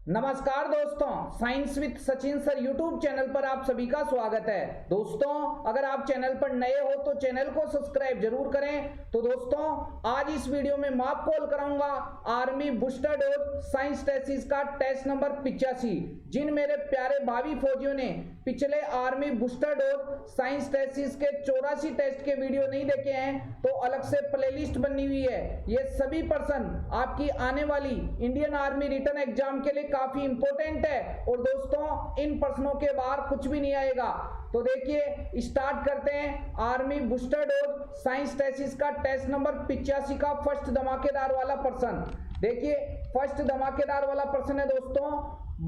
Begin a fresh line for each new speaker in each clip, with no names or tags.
नमस्कार दोस्तों, science with Sachin sir YouTube channel पर आप सभी का स्वागत है। दोस्तों, अगर आप चैनल पर नए हो तो चैनल को सब्सक्राइब जरूर करें। तो दोस्तों, आज इस वीडियो में मैं आपको कॉल कराऊंगा आर्मी बूस्टर डोज साइंस टेसिस का टेस्ट नंबर 85। जिन मेरे प्यारे भावी फौजियों ने पिछले आर्मी बूस्टर डोज साइंस टेसिस के 84 टेस्ट के वीडियो नहीं देखे हैं तो अलग से प्लेलिस्ट बनी हुई है। ये सभी पर्सन आपकी आने वाली इंडियन आर्मी रिटन एग्जाम के लिए काफी इंपॉर्टेंट है। और दोस्तों, इन प्रश्नों के बाहर कुछ भी नहीं आएगा। तो देखिए, स्टार्ट करते हैं आर्मी बूस्टर डोज साइंस टेसिस का टेस्ट नंबर 85 का फर्स्ट धमाकेदार वाला प्रश्न। देखिए, फर्स्ट धमाकेदार वाला प्रश्न है दोस्तों,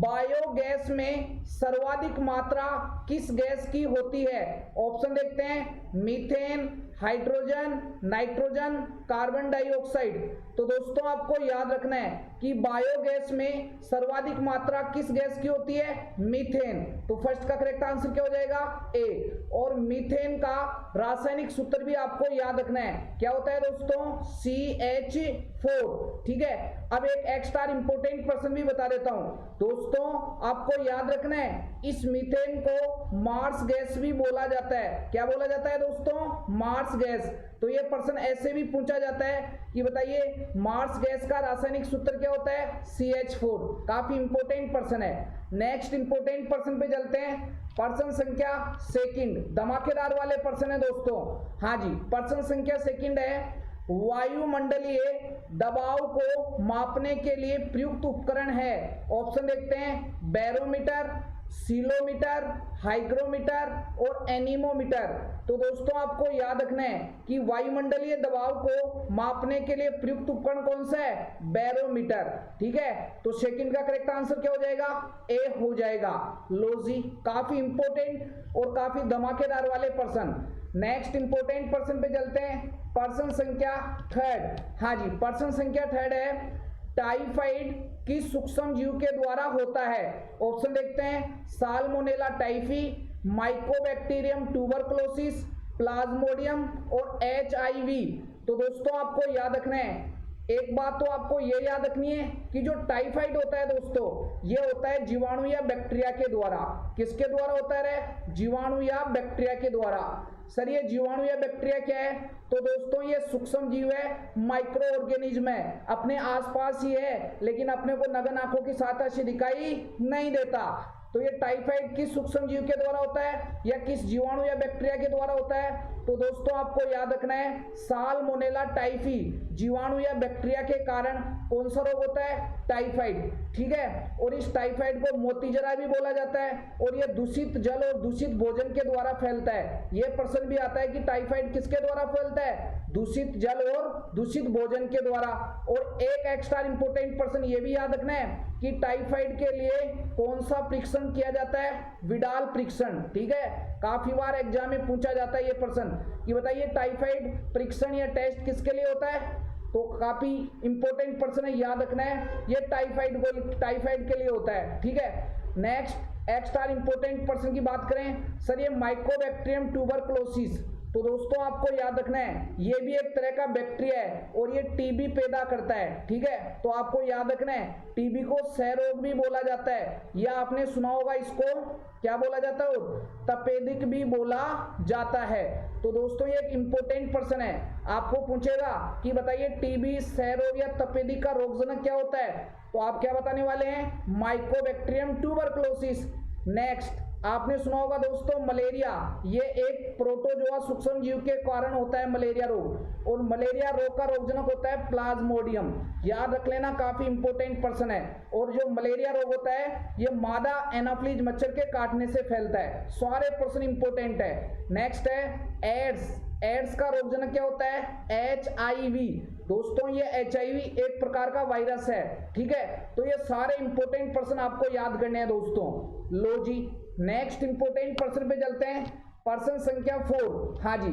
बायोगैस में सर्वाधिक मात्रा किस गैस की होती है? ऑप्शन देखते हैं, methane, hydrogen, nitrogen, carbon dioxide. तो दोस्तों, आपको याद रखना है कि बायोगैस में सर्वाधिक मात्रा किस गैस की होती है? मीथेन। तो फर्स्ट का करेक्ट आंसर क्या हो जाएगा? ए। और मीथेन का रासायनिक सूत्र भी आपको याद रखना है, क्या होता है दोस्तों? CH4। ठीक है, अब एक एक्स्ट्रा इंपोर्टेंट प्रश्न भी बता देता हूं दोस्तों, आपको याद रखना है इस मीथेन को मार्स गैस भी बोला जाता है। क्या बोला जाता है दोस्तों? Marsh gas. तो ये प्रश्न ऐसे भी पूछा जाता है कि बताइए मार्स गैस का रासायनिक सूत्र क्या होता है? CH4। काफी इंपोर्टेंट प्रश्न है। नेक्स्ट इंपोर्टेंट प्रश्न पे चलते हैं, प्रश्न संख्या सेकंड। धमाकेदार वाले प्रश्न है दोस्तों। हाँ जी, प्रश्न संख्या सेकंड है, वायुमंडलीय दबाव को मापने के लिए प्रयुक्त उपकरण है। ऑप्शन देखते हैं, बैरोमीटर, सीलोमीटर, हाइग्रोमीटर और एनीमोमीटर। तो दोस्तों, आपको याद रखना है कि वायुमंडलीय दबाव को मापने के लिए प्रयुक्त उपकरण कौन सा है? बैरोमीटर। ठीक है, तो सेकंड का करेक्ट आंसर क्या हो जाएगा? ए हो जाएगा। लो जी, काफी इंपोर्टेंट और काफी धमाकेदार वाले प्रश्न। नेक्स्ट इंपोर्टेंट प्रश्न पे चलते हैं, प्रश्न संख्या थर्ड। हाँ जी, प्रश्न संख्या थर्ड है, टाइफाइड किस सूक्ष्म जीव के द्वारा होता है? ऑप्शन देखते हैं, salmonella typhi, Mycobacterium tuberculosis, Plasmodium और HIV। तो दोस्तों, आपको याद रखना है, एक बात तो आपको ये याद रखनी है कि जो टाइफाइड होता है दोस्तों, ये होता है जीवाणु या बैक्टीरिया के द्वारा। किसके द्वारा होता है रे? जीवाणु या बैक्टीरिया के द्वारा। सर, ये जीवाणु या बैक्टीरिया क्या है? तो दोस्तों, ये सूक्ष्म जीव है, माइक्रो ऑर्गेनिज्म है, अपने आसपास ही है लेकिन अपने को नग्न आंखों की सहायता से दिखाई नहीं देता। तो ये टाइफाइड किस सूक्ष्म जीव के द्वारा होता है या किस जीवाणु या बैक्टीरिया के द्वारा होता है? तो दोस्तों, आपको याद रखना है, साल्मोनेला टाइफी जीवाणु या बैक्टीरिया के कारण कौन सा रोग होता है? टाइफाइड। ठीक है, और इस टाइफाइड को मोतीजरा भी बोला जाता है और यह दूषित जल और दूषित भोजन के द्वारा फैलता है। यह प्रश्न भी आता है कि टाइफाइड किसके द्वारा फैलता है? दूषित जल और दूषित भोजन के द्वारा। और एक एक्स्ट्रा इंपोर्टेंट प्रश्न ये भी याद रखना है कि टाइफाइड के लिए कौन सा परीक्षण किया जाता है? विडाल परीक्षण। ठीक है, काफी बार एग्जाम में पूछा जाता है ये प्रश्न कि बताइए टाइफाइड परीक्षण या टेस्ट किसके लिए होता है? तो काफी इंपॉर्टेंट प्रश्न है, याद रखना है, ये टाइफाइड के लिए होता है। ठीक है, नेक्स्ट एक्स्ट्रा इंपॉर्टेंट प्रश्न की बात करें, सर ये माइकोबैक्टीरियम ट्यूबरकुलोसिस। तो दोस्तों, आपको याद रखना है, ये भी एक तरह का बैक्टीरिया है और ये टीबी पैदा करता है। ठीक है, तो आपको याद रखना है, टीबी को क्षय रोग भी बोला जाता है या आपने सुना होगा इसको क्या बोला जाता है? तपेदिक भी बोला जाता है। तो दोस्तों, ये एक इंपॉर्टेंट प्रश्न है, आपको पूछेगा कि बताइए टीबी, क्षय रोग या तपेदिक का रोगजनक क्या होता है? तो आप क्या बताने वाले हैं? Mycobacterium tuberculosis. नेक्स्ट, आपने सुना होगा दोस्तों मलेरिया, ये एक प्रोटोजोआ सूक्ष्म जीव के कारण होता है मलेरिया रोग, और मलेरिया रोग का रोगजनक होता है प्लाज्मोडियम। याद रख लेना, काफी इंपॉर्टेंट प्रश्न है। और जो मलेरिया रोग होता है ये मादा एनाफ्लीज मच्छर के काटने से फैलता है। सारे प्रश्न इंपॉर्टेंट है। नेक्स्ट है एड्स। एड्स का रोगजनक क्या होता है? HIV। दोस्तों, ये HIV एक प्रकार का वायरस है। ठीक है, तो ये सारे इंपॉर्टेंट प्रश्न आपको याद करने हैं दोस्तों। लो जी, नेक्स्ट इंपोर्टेंट प्रश्न पे चलते हैं, प्रश्न संख्या 4। हाँ जी,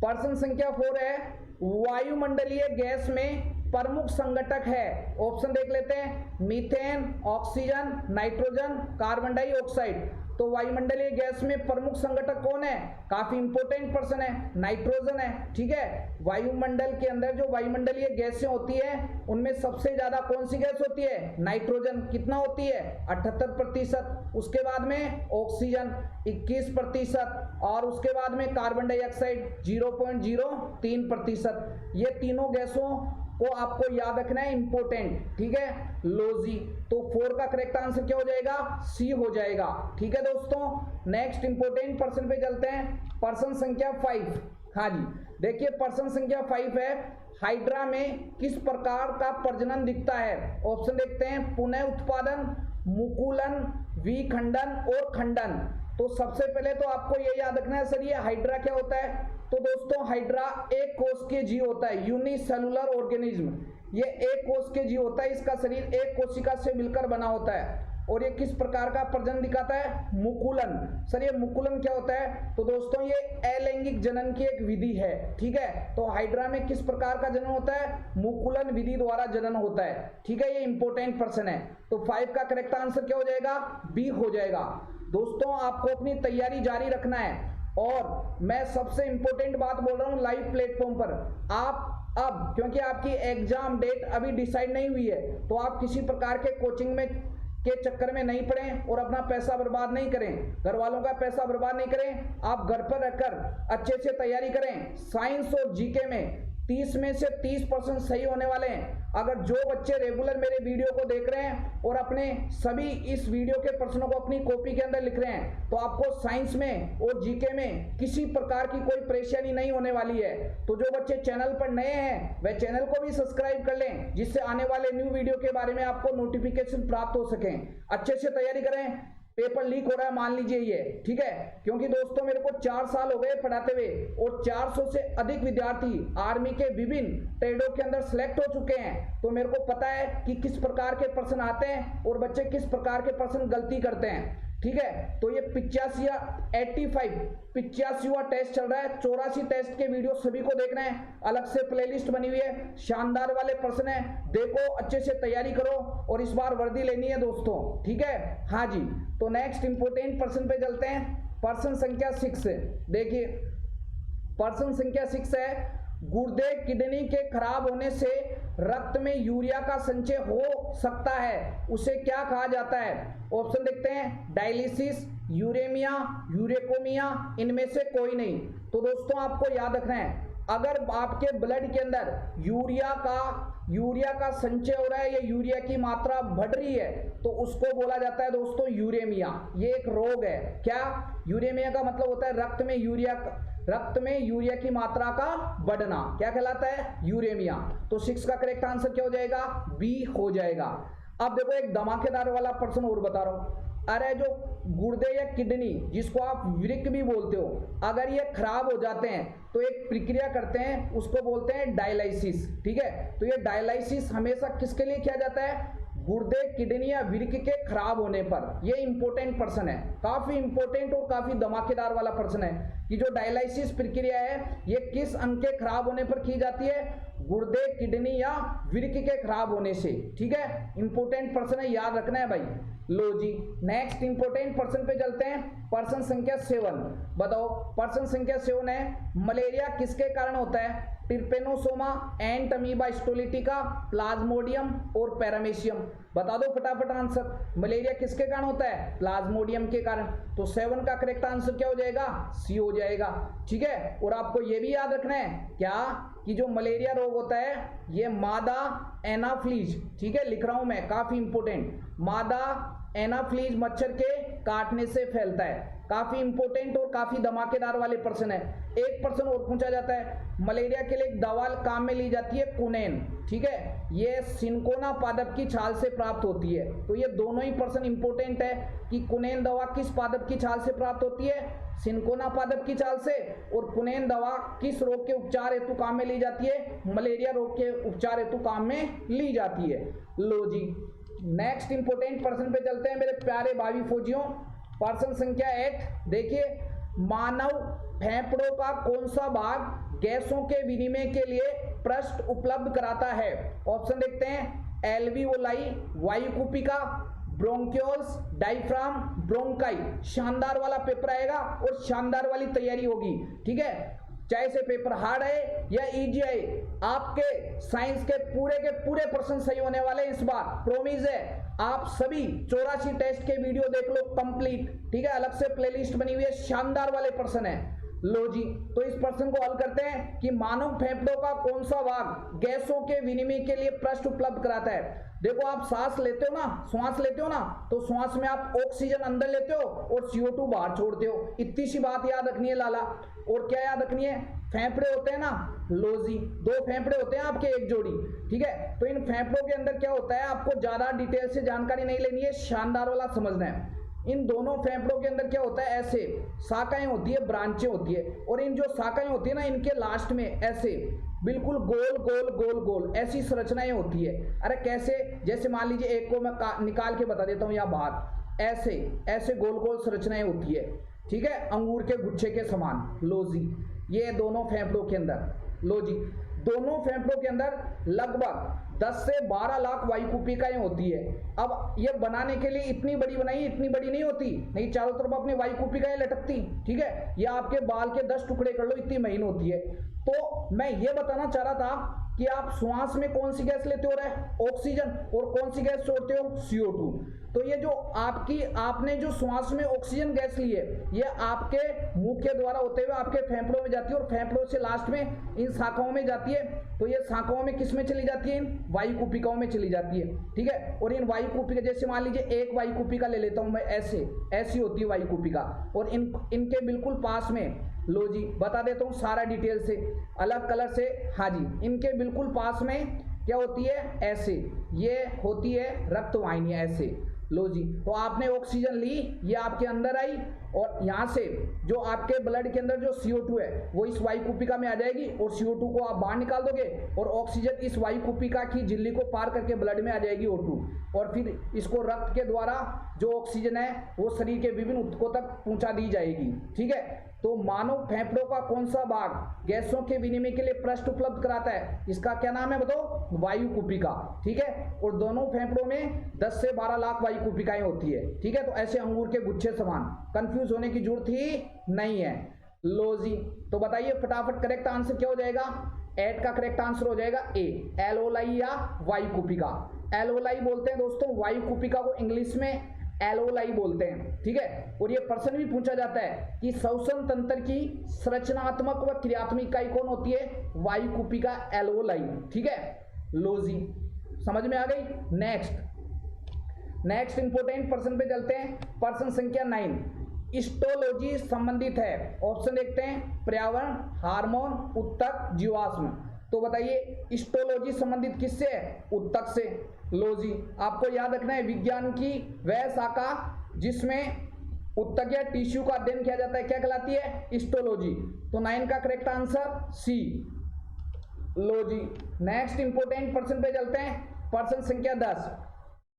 प्रश्न संख्या 4 है, वायुमंडलीय गैस में प्रमुख संगठक है? ऑप्शन देख लेते हैं, methane, oxygen, nitrogen, carbon dioxide. तो वायुमंडलीय गैस में प्रमुख संगठक कौन है? काफी इंपॉर्टेंट पर्सन है, नाइट्रोजन है। ठीक है, वायुमंडल के अंदर जो वायुमंडलीय गैसें होती है उनमें सबसे ज्यादा कौन सी गैस होती है? नाइट्रोजन। कितना होती है? 78%। उसके बाद में ऑक्सीजन 21% और उसके बाद में कार्बन डाइऑक्साइड 0.03%। ये तीनों गैसों को आपको याद रखना है, इंपॉर्टेंट। ठीक है, लो जी। तो 4 का करेक्ट आंसर क्या हो जाएगा? सी हो जाएगा। ठीक है दोस्तों, नेक्स्ट इंपॉर्टेंट पर्सन पे चलते हैं, पर्सन संख्या 5। हाँ जी, देखिए पर्सन संख्या 5 है, हाइड्रा में किस प्रकार का प्रजनन दिखता है? ऑप्शन देखते हैं, पुनः उत्पादन, मुकुलन, विखंडन और खंडन। तो सबसे पहले तो आपको ये याद रखना है सर, ये हाइड्रा क्या होता है? तो दोस्तों हाइड्रा एक कोशिकीय जीव होता है, यूनिसेलुलर ऑर्गेनिज्म। ये एक कोशिकीय जीव होता है, इसका शरीर एक कोशिका से मिलकर बना होता है। और ये किस प्रकार का प्रजनन दिखाता है? मुकुलन। सर ये मुकुलन क्या होता है? तो दोस्तों ये अलैंगिक जनन की एक विधि है। ठीक है, तो हाइड्रा में किस प्रकार का जनन होता है? मुकुलन विधि द्वारा जनन होता है। ठीक है, ये इंपॉर्टेंट पर्सन है। तो 5 का करेक्ट आंसर क्या हो जाएगा? बी हो जाएगा। दोस्तों आपको अपनी तैयारी जारी रखना है, और मैं सबसे इंपॉर्टेंट बात बोल रहा हूं लाइव प्लेटफॉर्म पर। आप अब क्योंकि आपकी एग्जाम डेट अभी डिसाइड नहीं हुई है, तो आप किसी प्रकार के कोचिंग में के चक्कर में नहीं पड़ें और अपना पैसा बर्बाद नहीं करें, घर वालों का पैसा बर्बाद नहीं करें। आप घर पर रहकर अच्छे से तैयारी करें। साइंस और जीके में 30 में से 30% सही होने वाले हैं। अगर जो बच्चे रेगुलर मेरे वीडियो को देख रहे हैं और अपने सभी इस वीडियो के प्रश्नों को अपनी कॉपी के अंदर लिख रहे हैं, तो आपको साइंस में और जीके में किसी प्रकार की कोई परेशानी नहीं होने वाली है। तो जो बच्चे चैनल पर नए हैं वह चैनल को भी सब्सक्राइब कर लें, जिससे आने वाले न्यू वीडियो के बारे में आपको नोटिफिकेशन प्राप्त हो सके। अच्छे से तैयारी करें। पेपर लीक हो रहा है मान लीजिए ये, ठीक है, क्योंकि दोस्तों मेरे को 4 साल हो गए पढ़ाते हुए और 400 से अधिक विद्यार्थी आर्मी के विभिन्न ट्रेडों के अंदर सिलेक्ट हो चुके हैं। तो मेरे को पता है कि किस प्रकार के प्रश्न आते हैं और बच्चे किस प्रकार के प्रश्न गलती करते हैं। ठीक है, तो ये 85वां टेस्ट चल रहा है। 84 टेस्ट के वीडियो सभी को देखना है, अलग से प्लेलिस्ट बनी हुई है, शानदार वाले प्रश्न है, देखो अच्छे से तैयारी करो और इस बार वर्दी लेनी है दोस्तों। ठीक है, हाँ जी। तो नेक्स्ट इंपोर्टेंट पर्सन पे चलते हैं, पर्सन संख्या 6। देखिए पर्सन संख्या 6 है, गुर्दे किडनी के खराब होने से रक्त में यूरिया का संचय हो सकता है, उसे क्या कहा जाता है? ऑप्शन देखते हैं, डायलिसिस, यूरेमिया, यूरेकोमिया, इनमें से कोई नहीं। तो दोस्तों आपको याद रखना है, अगर आपके ब्लड के अंदर यूरिया का संचय हो रहा है या यूरिया की मात्रा बढ़ रही है, तो उसको बोला जाता है दोस्तों यूरेमिया। ये एक रोग है। क्या? यूरेमिया का मतलब होता है रक्त में यूरिया की मात्रा का बढ़ना। क्या कहलाता है? यूरेमिया। तो 6 का करेक्ट आंसर क्या हो जाएगा? बी हो जाएगा। अब देखो एक धमाकेदार वाला प्रश्न और बता रहा हूं। अरे जो गुर्दे या किडनी, जिसको आप वृक्क भी बोलते हो, अगर ये खराब हो जाते हैं तो एक प्रक्रिया करते हैं, उसको बोलते हैं डायलाइसिस। ठीक है, तो ये डायलाइसिस हमेशा किसके लिए किया जाता है? गुर्दे, किडनी या वृक्क के खराब होने पर। ये इंपॉर्टेंट प्रश्न है, काफी इंपॉर्टेंट और काफी धमाकेदार वाला प्रश्न है कि जो डायलाइसिस प्रक्रिया है ये किस अंग के खराब होने पर की जाती है? गुर्दे, किडनी या वृक्क के खराब होने से। ठीक है, इंपॉर्टेंट प्रश्न है, याद रखना है भाई। लो जी, नेक्स्ट इंपॉर्टेंट पर्सन पे चलते हैं, पर्सन संख्या 7। बताओ पर्सन संख्या 7 है, मलेरिया किसके कारण होता है? ट्रिपेनोसोमा, एंट अमीबा स्टोलिटिका, प्लाज्मोडियम और पैरामीशियम। बता दो फटाफट आंसर, मलेरिया किसके कारण होता है? प्लाज्मोडियम के कारण। तो 7 का करेक्ट आंसर क्या हो जाएगा? सी हो जाएगा। ठीक है, और आपको यह भी याद रखना है क्या कि जो मलेरिया रोग होता है ये मादा एनाफ्लीज, ठीक है लिख रहा हूं मैं, काफी इंपोर्टेंट, मादा एनाफ्लीज मच्छर के काटने से फैलता है। काफी इंपोर्टेंट और काफी धमाकेदार वाले प्रश्न है। एक प्रश्न और पूछा जाता है, मलेरिया के लिए एक दवा काम में ली जाती है कुनेन। ठीक है, ये सिनकोना पादप की छाल से प्राप्त होती है। तो ये दोनों ही प्रश्न इंपोर्टेंट है कि कुनेन दवा किस पादप की छाल से प्राप्त होती है? सिनकोना पादप की छाल से। और कुनेन दवा किस रोग के उपचार हेतु काम में ली जाती है? मलेरिया रोग के उपचार हेतु काम में ली जाती है। लो जी, नेक्स्ट इंपोर्टेंट पर्सन पे चलते हैं मेरे प्यारे भावी फौजियों, पर्सन संख्या 8। देखिए मानव फेफड़ों का कौन सा भाग गैसों के विनिमय के लिए पृष्ठ उपलब्ध कराता है? ऑप्शन देखते हैं, एल्वियोलाई, वायुकुपिका, ब्रोंक्योल्स, डायफ्राम, ब्रोंकाई। शानदार वाला पेपर आएगा और शानदार वाली तैयारी होगी, ठीक है। चाहे से पेपर हार्ड है या इजी है, आपके साइंस के पूरे प्रश्न सही होने वाले इस बार, प्रोमिस है। आप सभी 84 टेस्ट के वीडियो देख लो कंप्लीट, ठीक है। अलग से प्लेलिस्ट बनी हुई है, शानदार वाले प्रश्न है। लो जी, तो इस प्रश्न को हल करते हैं कि मानव फेफड़ों का कौन सा भाग गैसों के विनिमय के लिए पृष्ठ उपलब्ध कराता है? देखो, आप सांस लेते हो ना, श्वास लेते हो ना, तो श्वास में आप ऑक्सीजन अंदर लेते हो और CO2 बाहर छोड़ते हो। इतनी सी बात याद रखनी है लाला। और क्या याद रखनी है? फेफड़े होते हैं ना, लो जी, 2 फेफड़े होते हैं आपके, एक जोड़ी, ठीक है। तो इन फेफड़ों के अंदर क्या होता है, आपको ज्यादा डिटेल से जानकारी नहीं लेनी है, शानदार वाला समझना है। इन दोनों फेफड़ों के अंदर क्या होता है, ऐसे शाखाएं होती है, ब्रांचें होती है, और इन जो शाखाएं होती है ना, इनके लास्ट में ऐसे बिल्कुल गोल गोल गोल गोल ऐसी संरचनाएं होती है। अरे कैसे? जैसे मान लीजिए, एक को मैं निकाल के बता देता हूं यहाँ बाहर, ऐसे ऐसे गोल गोल संरचनाएं होती है, ठीक है, अंगूर के गुच्छे के समान। लो जी, ये दोनों फेफड़ों के अंदर, लो जी, दोनों फेफड़ों के अंदर लगभग 10 से 12 लाख वायुकुपिकाएं होती है। अब ये बनाने के लिए इतनी बड़ी बनाई, इतनी बड़ी नहीं होती, नहीं, चारों तरफ अपनी वायुकुपिकाएं लटकती, ठीक है। या आपके बाल के 10 टुकड़े कर लो, इतनी महीन होती है। तो मैं ये बताना चाह रहा था कि आप श्वास में कौन सी गैस लेते हो रहे, ऑक्सीजन, और कौन सी गैस छोड़ते हो, CO2। तो ये जो आपने जो श्वास में ऑक्सीजन गैस ली है, ये आपके मुंह के द्वारा होते हुए आपके फेफड़ों में जाती है, और फेफड़ों से लास्ट में इन शाखाओं में जाती है। तो ये शाखाओं में किस में चली जाती है? इन वायुकुपिकाओं में चली जाती है, ठीक है। और इन वायुकुपिका, जैसे मान लीजिए एक वायुकुपिका ले लेता हूं मैं, ऐसी होती है वायुकुपिका, और इनके बिल्कुल पास में, लो जी, बता देता हूँ सारा डिटेल से, अलग कलर से, हाँ जी, इनके बिल्कुल पास में क्या होती है, ऐसे, ये होती है रक्त वाहिनियां, ऐसे। लो जी, तो आपने ऑक्सीजन ली, ये आपके अंदर आई, और यहाँ से जो आपके ब्लड के अंदर जो CO2 है वो इस वायुकुपिका में आ जाएगी, और CO2 को आप बाहर निकाल दोगे, और ऑक्सीजन इस वायुकुपिका की झिल्ली को पार करके ब्लड में आ जाएगी, O2, और फिर इसको रक्त के द्वारा जो ऑक्सीजन है वो शरीर के विभिन्न ऊतकों तक पहुंचा दी जाएगी, ठीक है। तो मानव फेफड़ों का कौन सा भाग गैसों के विनिमय के लिए पृष्ठ उपलब्ध कराता है? इसका क्या नाम है बताओ? वायुकुपिका, ठीक है। और दोनों फेफड़ों में 10 से 12 लाख वायुकुपिकाएं होती है, ठीक है। तो ऐसे अंगूर के गुच्छे समान, कंफ्यूज होने की जरूरत ही नहीं है। लो जी, तो बताइए फटाफट, करेक्ट आंसर क्या हो जाएगा? 8 का करेक्ट आंसर हो जाएगा ए, एल्वोलाई या वायुकुपिका। एल्वोलाई बोलते हैं दोस्तों वायुकुपिका को, इंग्लिश में एल्वोलाई बोलते हैं, ठीक है। और ये प्रश्न भी पूछा जाता है कि श्वसन तंत्र की संरचनात्मक व क्रियात्मक इकाई कौन होती है? वायुकुपिका, एल्वोलाई, ठीक है। लो जी, समझ में आ गई। नेक्स्ट इंपोर्टेंट प्रश्न पे चलते हैं। प्रश्न संख्या 9 हिस्टोलॉजी संबंधित है। ऑप्शन देखते हैं, पर्यावरण, हार्मोन, उत्तक, जीवाश्म। तो बताइए हिस्टोलॉजी संबंधित किससे है? उत्तक से। लो जी, आपको याद रखना है विज्ञान की वह शाखा जिसमें उत्तक या टिश्यू का अध्ययन किया जाता है, क्या कहलाती है? हिस्टोलॉजी। तो 9 का करेक्ट आंसर सी। लो जी, नेक्स्ट इंपोर्टेंट प्रश्न पे चलते हैं। प्रश्न संख्या 10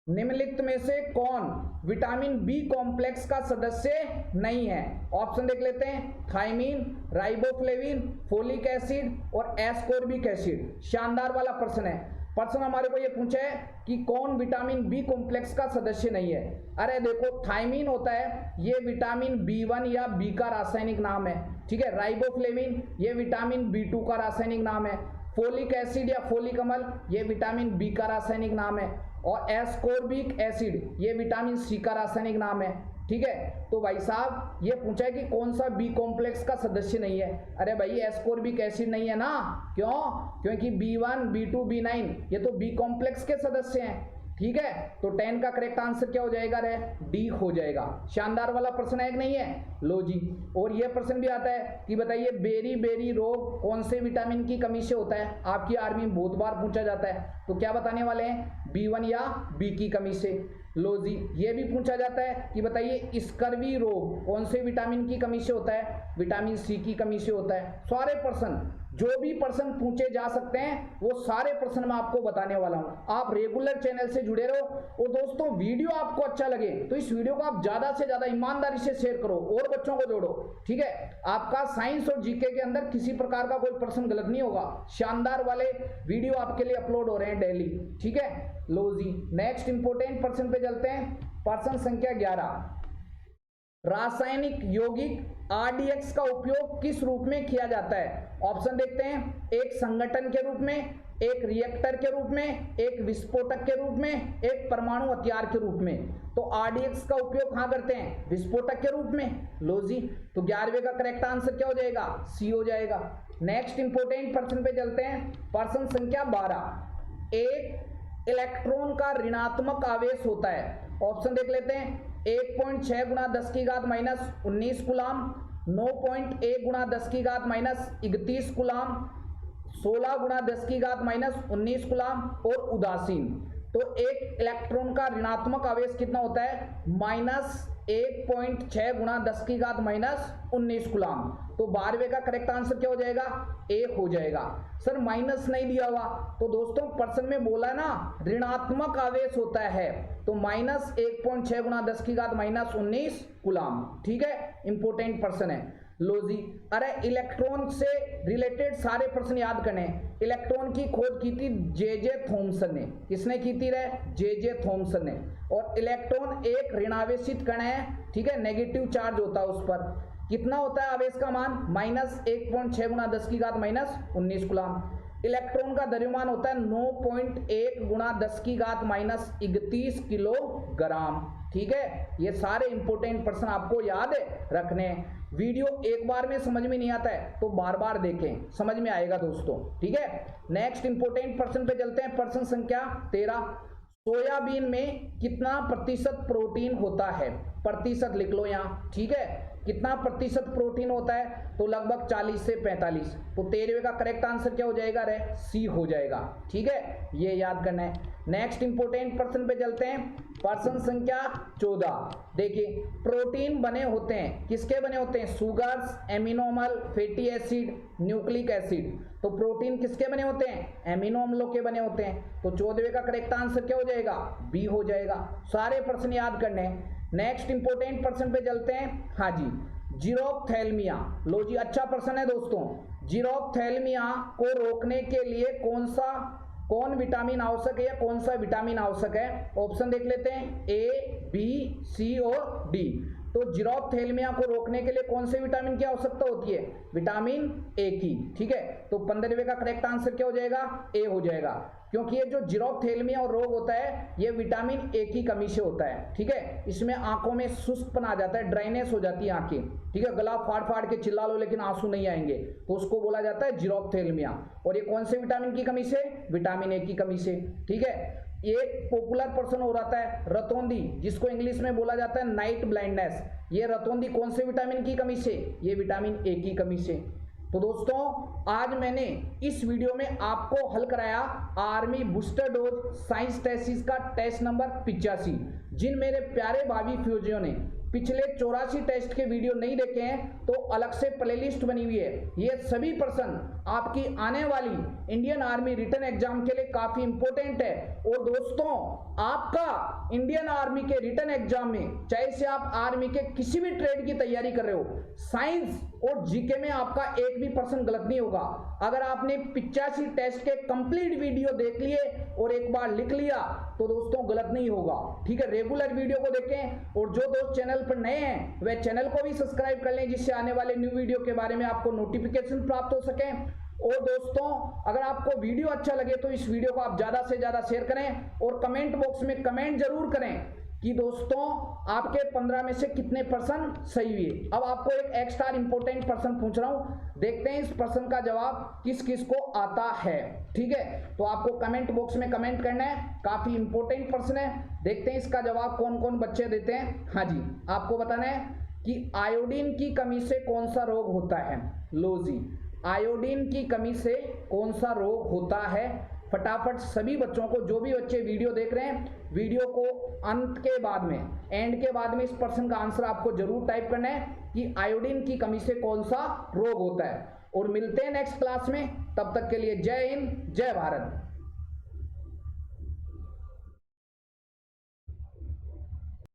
निम्नलिखित में से कौन विटामिन बी कॉम्प्लेक्स का सदस्य नहीं है? ऑप्शन देख लेते हैं, थायमीन, राइबोफ्लेविन, फोलिक एसिड और एस्कोर्बिक एसिड। शानदार वाला प्रश्न है। प्रश्न हमारे को ये पूछा है कि कौन विटामिन बी कॉम्प्लेक्स का सदस्य नहीं है। अरे देखो, थायमीन होता है, ये विटामिन B1 या बी का रासायनिक नाम है, ठीक है। राइबोफ्लेविन ये विटामिन B2 का रासायनिक नाम है। फोलिक एसिड या फोलिक अम्ल ये विटामिन बी का रासायनिक नाम है। और एस्कोर्बिक एसिड ये विटामिन सी का रासायनिक नाम है, ठीक है। तो भाई साहब ये पूछा है कि कौन सा बी कॉम्प्लेक्स का सदस्य नहीं है। अरे भाई एस्कोर्बिक एसिड नहीं है ना, क्यों? क्योंकि B1, B2, B9 ये तो बी कॉम्प्लेक्स के सदस्य हैं, ठीक है। तो 10 का करेक्ट आंसर क्या हो जाएगा रे? डी हो जाएगा। शानदार वाला प्रश्न है कि नहीं है? लो जी, और ये प्रश्न भी आता है कि बताइए बेरी बेरी रोग कौन से विटामिन की कमी से होता है? आपकी आर्मी में बहुत बार पूछा जाता है, तो क्या बताने वाले हैं? B1 या बी की कमी से। लो जी, ये भी पूछा जाता है कि बताइए स्कर्वी रोग कौन से विटामिन की कमी से होता है? विटामिन सी की कमी से होता है। सारे प्रश्न जो भी प्रश्न पूछे जा सकते हैं वो सारे प्रश्न मैं आपको बताने वाला हूं। आप रेगुलर चैनल से जुड़े रहो। और दोस्तों वीडियो आपको अच्छा लगे तो इस वीडियो को आप ज्यादा से ज्यादा ईमानदारी से शेयर करो और बच्चों को जोड़ो, ठीक है। आपका साइंस और जीके के अंदर किसी प्रकार का कोई प्रश्न गलत नहीं होगा। शानदार वाले वीडियो आपके लिए अपलोड हो रहे हैं डेली, ठीक है। लो जी, नेक्स्ट इंपोर्टेंट प्रश्न पे चलते हैं। प्रश्न संख्या 11, रासायनिक यौगिक आरडीएक्स का उपयोग किस रूप में किया जाता है? ऑप्शन देखते हैं। एक संगठन के रूप में, एक रिएक्टर के रूप में, एक विस्फोटक के रूप में, एक परमाणु हथियार के रूप में। तो आरडीएक्स का उपयोग कहां करते हैं? विस्फोटक के रूप में। लो जी, तो 11वें का करेक्ट आंसर क्या हो जाएगा? सी हो जाएगा। नेक्स्ट इंपोर्टेंट प्रश्न पे चलते हैं। प्रश्न संख्या 12, एक इलेक्ट्रॉन का ऋणात्मक आवेश होता है। ऑप्शन देख लेते हैं। 1.6 गुणा 10 की घात माइनस 19 कूलाम, 9.1 गुणा 10 की घात माइनस 31 कूलाम, 16 गुणा 10 की घात माइनस 19 कूलाम और उदासीन। तो एक इलेक्ट्रॉन का ऋणात्मक आवेश कितना होता है? माइनस 1.6 गुणा 10 की घात माइनस 19 कूलाम। तो 12वें का करेक्ट आंसर क्या हो जाएगा? ए हो जाएगा। सर माइनस नहीं दिया हुआ, तो दोस्तों प्रश्न में बोला ना ऋणात्मक आवेश होता है, तो माइनस 1.6 गुणा 10 की घात माइनस 19 कूलाम, ठीक है। इंपोर्टेंट प्रश्न है। लो जी, अरे इलेक्ट्रॉन से रिलेटेड सारे प्रश्न याद करने। इलेक्ट्रॉन की खोज की थी जे थॉमसन ने। किसने की थी रे? जे थॉमसन ने। और इलेक्ट्रॉन एक ऋणावेशित कण है, ठीक है, नेगेटिव चार्ज होता है उस पर। कितना होता है आवेश का मान? माइनस 1.6 गुणा 10 की घात माइनस 19 कूलाम। इलेक्ट्रॉन का द्रव्यमान होता है 9.1 गुणा 10 की घात माइनस 31 किलोग्राम, ठीक है। ये सारे इंपोर्टेंट प्रश्न आपको याद रखने हैं। वीडियो एक बार में समझ में नहीं आता है तो बार बार देखें, समझ में आएगा दोस्तों, ठीक है। नेक्स्ट इंपोर्टेंट प्रश्न पे चलते हैं। प्रश्न संख्या 13, सोयाबीन में कितना प्रतिशत प्रोटीन होता है? प्रतिशत लिख लो यहाँ, ठीक है। कितना प्रतिशत प्रोटीन होता है? तो लगभग 40 से 45। तो 13वें का करेक्ट आंसर क्या हो जाएगा रे? सी हो जाएगा, ठीक है। ये याद करना है। नेक्स्ट इंपोर्टेंट प्रश्न पे चलते हैं। प्रश्न संख्या 14, देखिए प्रोटीन बने होते हैं, किसके बने होते हैं? सुगर्स, एमिनो अम्ल, फैटी एसिड, न्यूक्लिक एसिड। तो प्रोटीन किसके बने होते हैं? एमिनो अम्लों के बने होते हैं। तो 14वें का करेक्ट आंसर क्या हो जाएगा? बी हो जाएगा। सारे प्रश्न याद करने हैं। नेक्स्ट इंपोर्टेंट प्रश्न पे चलते हैं। हाँ जी, जीरोप्थैल्मिया। लो जी, अच्छा प्रश्न है दोस्तों। जीरोप्थैल्मिया को रोकने के लिए कौन विटामिन आवश्यक है या कौन सा विटामिन आवश्यक है? ऑप्शन देख लेते हैं। ए, बी, सी और डी। तो जीरोप्थैल्मिया को रोकने के लिए कौन से विटामिन की आवश्यकता होती है? विटामिन ए की, ठीक है। तो 15वें का करेक्ट आंसर क्या हो जाएगा? ए हो जाएगा। क्योंकि ये जो जीरोप्थैल्मिया और रोग होता है ये विटामिन ए की कमी से होता है, ठीक है। इसमें आंखों में सुस्तपन आ जाता है, ड्राइनेस हो जाती है आंखें, ठीक है। गला फाड़ फाड़ के चिल्ला लो लेकिन आंसू नहीं आएंगे, तो उसको बोला जाता है जीरोप्थैल्मिया। और ये कौन से विटामिन की कमी से? विटामिन ए की कमी से, ठीक है। एक पॉपुलर पर्सन हो रहा है रतौंधी, जिसको इंग्लिश में बोला जाता है नाइट ब्लाइंडनेस। ये रतौंधी कौन से विटामिन की कमी से? ये विटामिन ए की कमी से। तो दोस्तों आज मैंने इस वीडियो में आपको हल कराया army booster dose science test का टेस्ट नंबर 85। जिन मेरे प्यारे भाभी फ्यूजियों ने पिछले 84 टेस्ट के वीडियो नहीं देखे हैं तो अलग से प्लेलिस्ट बनी हुई है। ये सभी प्रश्न आपकी आने वाली इंडियन आर्मी रिटन एग्जाम के लिए काफी इंपॉर्टेंट है। और दोस्तों आपका इंडियन आर्मी के रिटन एग्जाम में, चाहे से आप आर्मी के किसी भी ट्रेड की तैयारी कर रहे हो, साइंस और जीके में आपका एक भी प्रश्न गलत नहीं होगा। अगर आपने 85 टेस्ट के कंप्लीट वीडियो देख लिए और एक बार लिख लिया तो दोस्तों गलत नहीं होगा, ठीक है। रेगुलर वीडियो को देखें और जो दोस्त चैनल पर नए हैं वह चैनल को भी सब्सक्राइब कर लें, जिससे आने वाले न्यू वीडियो के बारे में आपको नोटिफिकेशन प्राप्त हो सके। और दोस्तों अगर आपको वीडियो अच्छा लगे तो इस वीडियो को आप ज्यादा से ज्यादा शेयर करें और कमेंट बॉक्स में कमेंट जरूर करें कि दोस्तों आपके 15 में से कितने प्रश्न सही हुए। अब आपको एक एक्स्ट्रा इंपोर्टेंट प्रश्न पूछ रहा हूं, देखते हैं इस प्रश्न का जवाब किस किस को आता है, ठीक है। तो आपको कमेंट बॉक्स में कमेंट करना है, काफी इंपोर्टेंट प्रश्न है। देखते हैं इसका जवाब कौन कौन बच्चे देते हैं। हाँ जी, आपको बताना है कि आयोडीन की कमी से कौन सा रोग होता है। लो जी, आयोडीन की कमी से कौन सा रोग होता है? फटाफट सभी बच्चों को, जो भी बच्चे वीडियो देख रहे हैं, वीडियो को अंत के बाद में, एंड के बाद में इस प्रश्न का आंसर आपको जरूर टाइप करना है कि आयोडीन की कमी से कौन सा रोग होता है। और मिलते हैं नेक्स्ट क्लास में। तब तक के लिए जय हिंद, जय भारत।